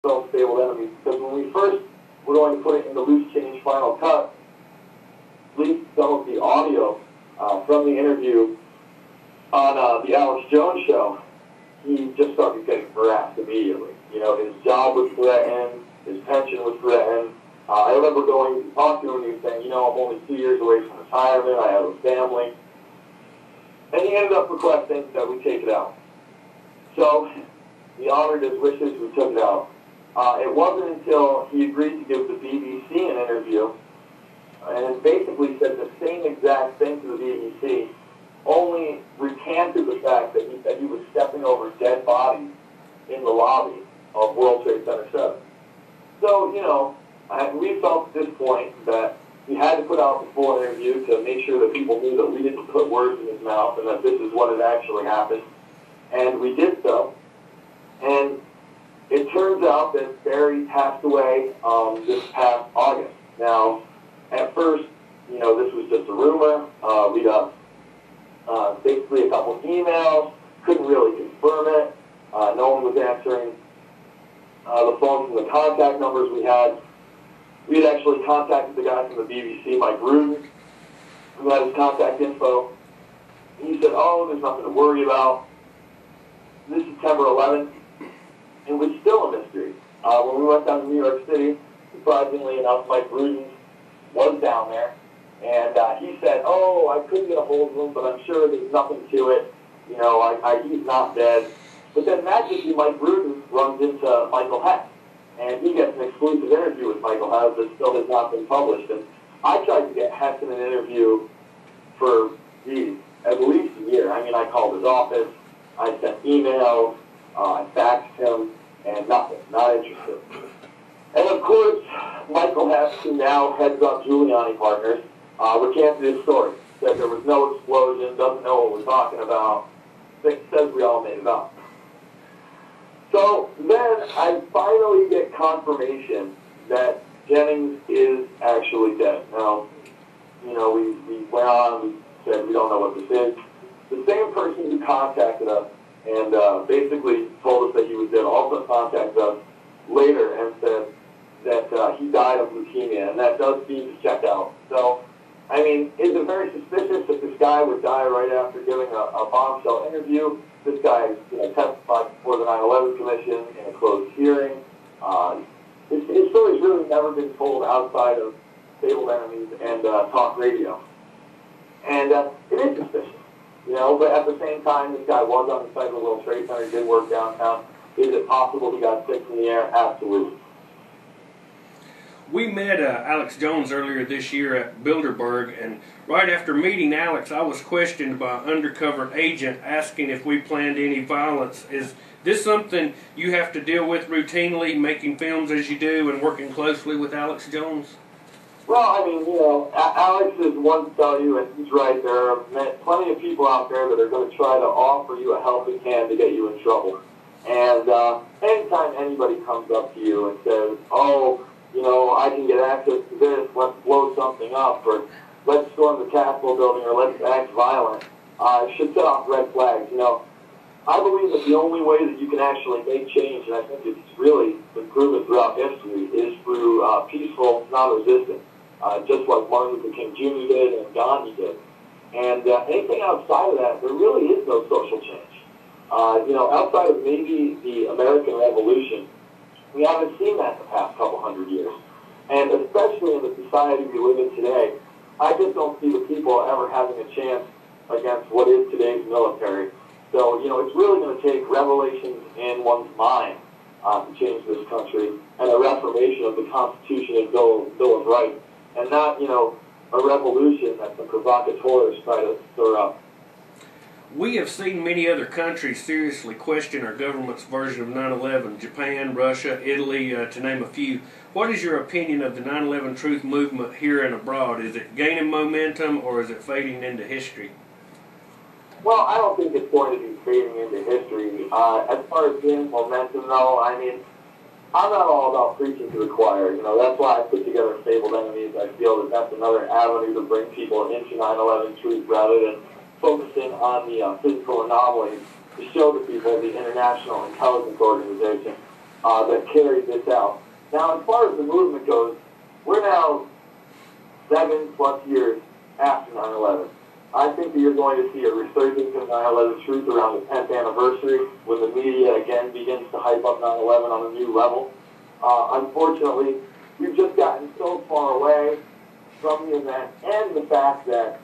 film Fabled Enemies, because when we first were going to put it in the Loose Change Final Cut, leaked some of the audio from the interview on the Alex Jones show. He just started getting harassed immediately. You know, his job was threatened, his pension was threatened. I remember going to talk to him and he was saying, you know, I'm only 2 years away from retirement, I have a family. And he ended up requesting that we take it out. So, he honored his wishes, we took it out. It wasn't until he agreed to give the BBC an interview and basically said the same exact thing to the BBC, only recanted the fact that he said he was stepping over dead bodies in the lobby of World Trade Center 7. So, you know, we felt at this point that he had to put out the full interview to make sure that people knew that we didn't put words in his mouth and that this is what had actually happened. And we did so. And it turns out that Barry passed away this past August. Now, at first, you know, this was just a rumor. We got basically a couple of emails, couldn't really confirm it. No one was answering the phone from the contact numbers we had. We had actually contacted the guy from the BBC, Mike Rudin, who had his contact info. He said, oh, there's nothing to worry about. This September 11th, it was still a mystery. When we went down to New York City, surprisingly enough, Mike Rudin was down there. And he said, oh, I couldn't get a hold of him, but I'm sure there's nothing to it. You know, he's not dead. But then magically, Mike Rudin runs into Michael Hess. And he gets an exclusive interview with Michael Hess that still has not been published. And I tried to get Hess in an interview for, at least a year. I mean, I called his office, I sent emails, I faxed him, and nothing, not interested. And of course, Michael Hess, who now heads up Giuliani Partners, recanted his story. Said there was no explosion, doesn't know what we're talking about, says we all made it up. So then I finally get confirmation that Jennings is actually dead. Now, you know, we went on, we said we don't know what this is. The same person who contacted us and basically told us that he was dead also contacted us later and said that he died of leukemia, and that does seem to check out. So, I mean, is it very suspicious that this guy would die right after giving a bombshell interview? This guy, you know, testified before the 9/11 Commission in a closed hearing. His story's really never been told outside of Fabled Enemies and talk radio. And it is suspicious, you know, but at the same time, this guy was on the site of the World Trade Center, did work downtown. Is it possible he got sick in the air? Absolutely. We met Alex Jones earlier this year at Bilderberg, and right after meeting Alex, I was questioned by an undercover agent asking if we planned any violence. Is this something you have to deal with routinely, making films as you do and working closely with Alex Jones? Well, I mean, you know, Alex is one to tell you, and he's right, there are plenty of people out there that are going to try to offer you a helping hand to get you in trouble. And anytime anybody comes up to you and says, oh, you know, I can get access to this, let's blow something up, or let's storm the Capitol building, or let's act violent, it should set off red flags. You know, I believe that the only way that you can actually make change, and I think it's really been proven throughout history, is through peaceful non-resistance, just like Martin Luther King Jr. did and Gandhi did. And anything outside of that, there really is no social change. You know, outside of maybe the American Revolution, we haven't seen that in the past couple hundred years. And especially in the society we live in today, I just don't see the people ever having a chance against what is today's military. So, you know, it's really going to take revelations in one's mind to change this country, and a reformation of the Constitution and Bill of Rights, and not, you know, a revolution that the provocateurs try to stir up. We have seen many other countries seriously question our government's version of 9/11, Japan, Russia, Italy, to name a few. What is your opinion of the 9/11 truth movement here and abroad? Is it gaining momentum, or is it fading into history? Well, I don't think it's going to be fading into history. As far as gaining momentum, though, I mean, I'm not all about preaching to the choir. You know, that's why I put together Fabled Enemies. I feel that that's another avenue to bring people into 9/11 truth rather than focusing on the physical anomalies to show the people the International Intelligence Organization that carried this out. Now, as far as the movement goes, we're now 7+ years after 9/11. I think that you're going to see a resurgence of 9/11 truth around the 10th anniversary when the media again begins to hype up 9/11 on a new level. Unfortunately, we've just gotten so far away from the event and the fact that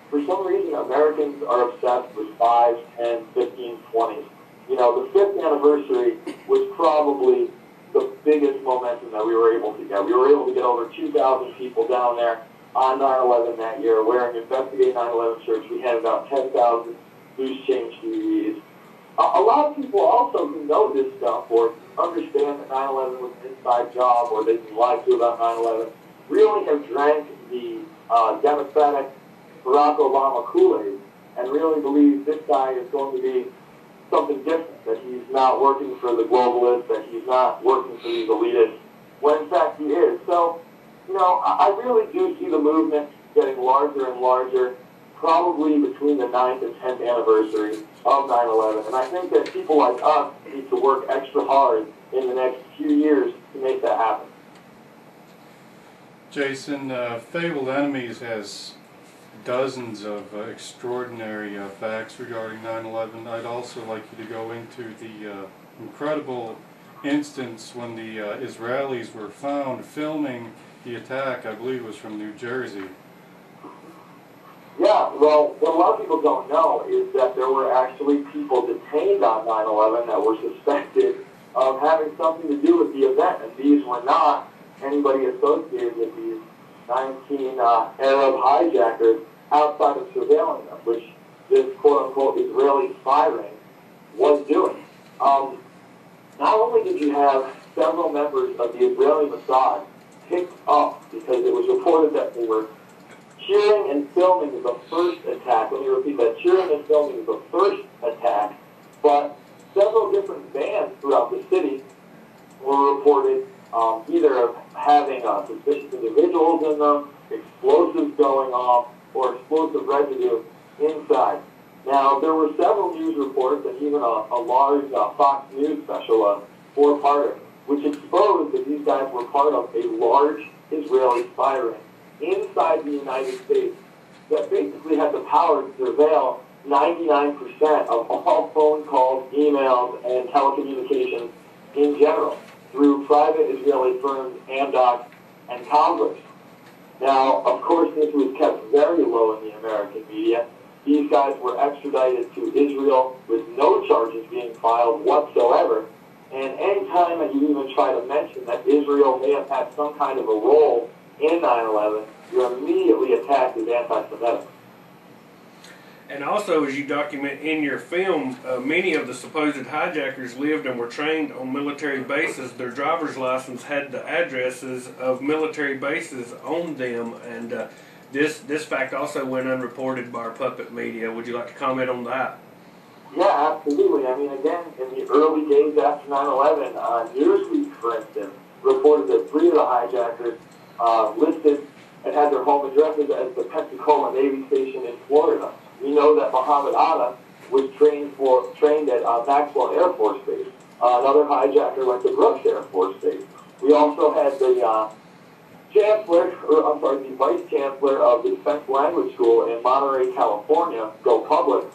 for some reason Americans are obsessed with 5, 10, 15, 20s. You know, the 5th anniversary was probably the biggest momentum that we were able to get. We were able to get over 2,000 people down there on 9/11 that year wearing Investigate 9/11 shirts. We had about 10,000 loose change DVDs. A lot of people also who know this stuff or understand that 9/11 was an inside job or they've been lied to about 9/11 really have drank the Democratic Barack Obama Kool-Aid and really believe this guy is going to be something different, that he's not working for the globalists, that he's not working for these elitists, when in fact he is. So, you know, I really do see the movement getting larger and larger, probably between the 9th and 10th anniversary of 9/11. And I think that people like us need to work extra hard in the next few years to make that happen. Jason, Fabled Enemies has dozens of extraordinary facts regarding 9/11. I'd also like you to go into the incredible instance when the Israelis were found filming the attack. I believe it was from New Jersey. Yeah, well, what a lot of people don't know is that there were actually people detained on 9/11 that were suspected of having something to do with the event, and these were not anybody associated with these 19 Arab hijackers outside of surveilling them, which this quote-unquote Israeli spy ring was doing. Not only did you have several members of the Israeli Mossad picked up because it was reported that they were cheering and filming the first attack. Let me repeat that, cheering and filming the first attack, but several different vans throughout the city were reported either of having suspicious individuals in them, explosives going off, or explosive residue inside. Now, there were several news reports and even a large Fox News special, a 4-parter, which exposed that these guys were part of a large Israeli spy ring inside the United States that basically had the power to surveil 99% of all phone calls, emails, and telecommunications in general through private Israeli firms, Amdocs, and Congress. Now, of course, this was kept very low in the American media. These guys were extradited to Israel with no charges being filed whatsoever. And any time that you even try to mention that Israel may have had some kind of a role in 9/11, you're immediately attacked as anti-Semitic. And also, as you document in your film, many of the supposed hijackers lived and were trained on military bases. Their driver's license had the addresses of military bases on them, and this fact also went unreported by our puppet media. Would you like to comment on that? Yeah, absolutely. I mean, again, in the early days after 9/11, Newsweek, for instance, reported that 3 of the hijackers listed and had their home addresses as the Pensacola Navy Station in Florida. We know that Muhammad Atta was trained at Maxwell Air Force Base. Another hijacker went to Brooks Air Force Base. We also had the the Vice Chancellor of the Defense Language School in Monterey, California, go public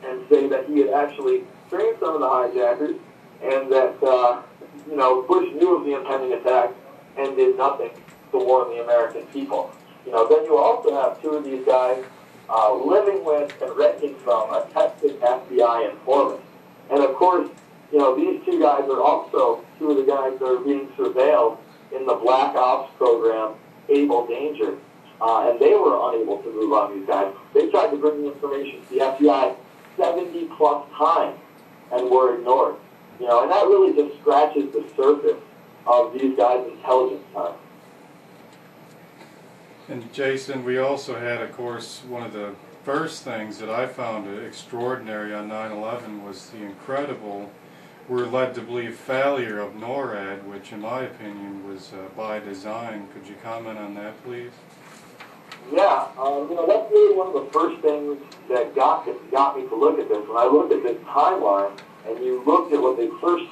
and say that he had actually trained some of the hijackers and that, Bush knew of the impending attack and did nothing to warn the American people. Then you also have 2 of these guys living with and renting from a Texas FBI informant. And of course, these 2 guys are also 2 of the guys that are being surveilled in the Black Ops program, Able Danger. And they were unable to move on these guys. They tried to bring the information to the FBI 70+ times and were ignored. And that really just scratches the surface of these guys' intelligence time. And Jason, we also had, of course, one of the first things that I found extraordinary on 9/11 was the incredible, we're led to believe, failure of NORAD, which in my opinion was by design. Could you comment on that, please? Yeah, that's really one of the first things that got me to look at this. When I looked at this timeline and you looked at what they first